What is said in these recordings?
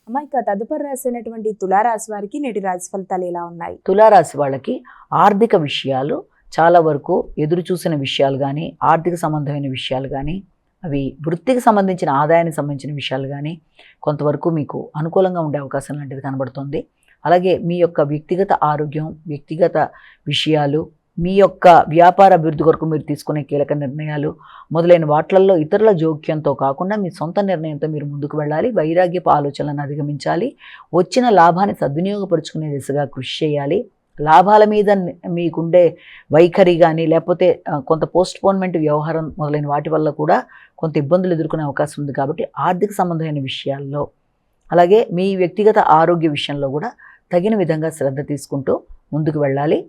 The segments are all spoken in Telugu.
అమ్మ, ఇక తదుపరి రాసినటువంటి తులారాశి వారికి నేటి రాశి ఫలితాలు ఎలా ఉన్నాయి? తులారాశి వాళ్ళకి ఆర్థిక విషయాలు చాలా వరకు ఎదురు చూసిన విషయాలు కానీ, ఆర్థిక సంబంధమైన విషయాలు కానీ, అవి వృత్తికి సంబంధించిన ఆదాయానికి సంబంధించిన విషయాలు కానీ కొంతవరకు మీకు అనుకూలంగా ఉండే అవకాశం లాంటిది కనబడుతుంది. అలాగే మీ యొక్క వ్యక్తిగత ఆరోగ్యం, వ్యక్తిగత విషయాలు, మీ యొక్క వ్యాపార అభివృద్ధి కొరకు మీరు తీసుకునే కీలక నిర్ణయాలు మొదలైన వాటిల్లో ఇతరుల జోక్యంతో కాకుండా మీ సొంత నిర్ణయంతో మీరు ముందుకు వెళ్ళాలి. వైరాగ్యపు ఆలోచనలను అధిగమించాలి. వచ్చిన లాభాన్ని సద్వినియోగపరుచుకునే దిశగా కృషి చేయాలి. లాభాల మీద మీకుండే వైఖరి కానీ, లేకపోతే కొంత పోస్ట్పోన్మెంట్ వ్యవహారం మొదలైన వాటి వల్ల కూడా కొంత ఇబ్బందులు ఎదుర్కొనే అవకాశం ఉంది. కాబట్టి ఆర్థిక సంబంధమైన విషయాల్లో, అలాగే మీ వ్యక్తిగత ఆరోగ్య విషయంలో కూడా తగిన విధంగా శ్రద్ధ తీసుకుంటూ ముందుకు వెళ్ళాలి.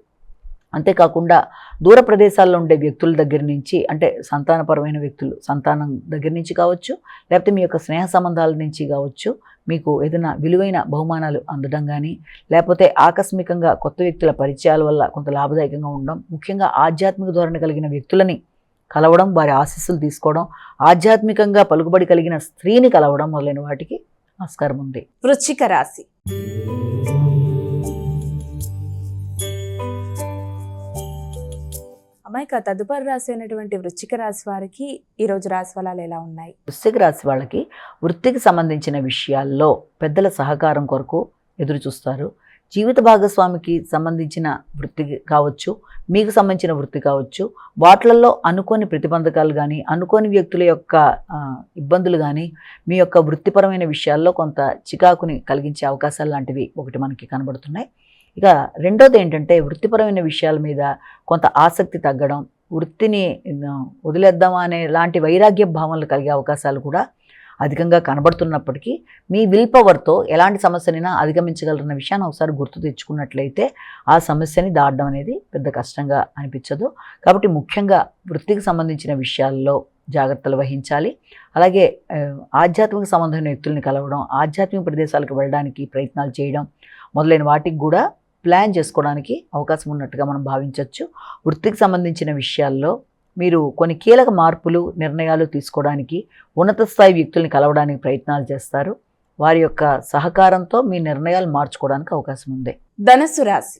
అంతేకాకుండా దూర ప్రదేశాల్లో ఉండే వ్యక్తుల దగ్గర నుంచి, అంటే సంతానపరమైన వ్యక్తులు, సంతానం దగ్గర నుంచి కావచ్చు, లేకపోతే మీ యొక్క స్నేహ సంబంధాల నుంచి కావచ్చు, మీకు ఏదైనా విలువైన బహుమానాలు అందడం కానీ, లేకపోతే ఆకస్మికంగా కొత్త వ్యక్తుల పరిచయాల వల్ల కొంత లాభదాయకంగా ఉండడం, ముఖ్యంగా ఆధ్యాత్మిక ధోరణి కలిగిన వ్యక్తులని కలవడం, వారి ఆశీస్సులు తీసుకోవడం, ఆధ్యాత్మికంగా పలుకుబడి కలిగిన స్త్రీని కలవడం మొదలైన వాటికి ఆస్కారం ఉంది. వృశ్చిక రాశి. అమ్మాయిక తదుపరి రాశి అయినటువంటి వృశ్చిక రాశి వారికి ఈరోజు రాశి ఫలాలు ఎలా ఉన్నాయి? వృశ్చిక రాశి వాళ్ళకి వృత్తికి సంబంధించిన విషయాల్లో పెద్దల సహకారం కొరకు ఎదురు చూస్తారు. జీవిత భాగస్వామికి సంబంధించిన వృత్తి కావచ్చు, మీకు సంబంధించిన వృత్తి కావచ్చు, వాటిల్లో అనుకోని ప్రతిబంధకాలు కానీ, అనుకోని వ్యక్తుల యొక్క ఇబ్బందులు కానీ మీ యొక్క వృత్తిపరమైన విషయాల్లో కొంత చికాకుని కలిగించే అవకాశాలు లాంటివి ఒకటి మనకి కనబడుతున్నాయి. ఇక రెండోది ఏంటంటే, వృత్తిపరమైన విషయాల మీద కొంత ఆసక్తి తగ్గడం, వృత్తిని వదిలేద్దామా అనే లాంటి వైరాగ్య భావనలు కలిగే అవకాశాలు కూడా అధికంగా కనబడుతున్నప్పటికీ, మీ విల్ పవర్తో ఎలాంటి సమస్యనైనా అధిగమించగలరన్న విషయాన్ని ఒకసారి గుర్తు తెచ్చుకున్నట్లయితే ఆ సమస్యని దాటడం అనేది పెద్ద కష్టంగా అనిపించదు. కాబట్టి ముఖ్యంగా వృత్తికి సంబంధించిన విషయాల్లో జాగ్రత్తలు వహించాలి. అలాగే ఆధ్యాత్మిక సంబంధమైన వ్యక్తుల్ని కలవడం, ఆధ్యాత్మిక ప్రదేశాలకు వెళ్ళడానికి ప్రయత్నాలు చేయడం మొదలైన వాటికి కూడా ప్లాన్ చేసుకోవడానికి అవకాశం ఉన్నట్టుగా మనం భావించవచ్చు. వృత్తికి సంబంధించిన విషయాల్లో మీరు కొన్ని కీలక మార్పులు, నిర్ణయాలు తీసుకోవడానికి, ఉన్నత స్థాయి వ్యక్తుల్ని కలవడానికి ప్రయత్నాలు చేస్తారు. వారి యొక్క సహకారంతో మీ నిర్ణయాలు మార్చుకోవడానికి అవకాశం ఉంది. ధనుస్సు రాశి.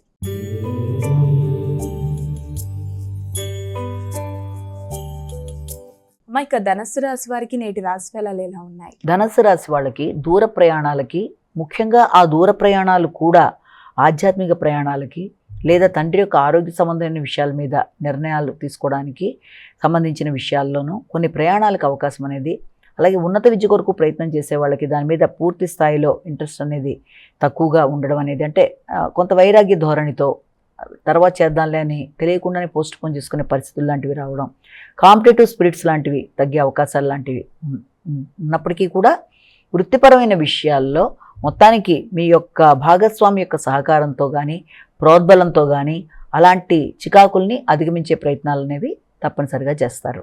అమ్మాయిక ధనుస్సు రాశి వారికి నేటి రాశి ఫలాలు ఎలా ఉన్నాయి? ధనుస్సు రాశి వాళ్ళకి దూర ప్రయాణాలకి, ముఖ్యంగా ఆ దూర ప్రయాణాలు కూడా ఆధ్యాత్మిక ప్రయాణాలకి, లేదా తండ్రి యొక్క ఆరోగ్య సంబంధమైన విషయాల మీద నిర్ణయాలు తీసుకోవడానికి సంబంధించిన విషయాల్లోనూ కొన్ని ప్రయాణాలకు అవకాశం అనేది, అలాగే ఉన్నత విద్య కొరకు ప్రయత్నం చేసే వాళ్ళకి దాని మీద పూర్తి స్థాయిలో ఇంట్రెస్ట్ అనేది తక్కువగా ఉండడం అనేది, అంటే కొంత వైరాగ్య ధోరణితో తర్వాత చేద్దాంలే అని తెలియకుండానే పోస్ట్ పోన్ చేసుకునే పరిస్థితులు లాంటివి రావడం, కాంపిటేటివ్ స్పిరిట్స్ లాంటివి తగ్గే అవకాశాలు లాంటివి ఉన్నప్పటికీ కూడా వృత్తిపరమైన విషయాల్లో మొత్తానికి మీ యొక్క భాగస్వామి యొక్క సహకారంతో కానీ, ప్రోద్బలంతో కానీ అలాంటి చికాకుల్ని అధిగమించే ప్రయత్నాలు అనేవి తప్పనిసరిగా చేస్తారు.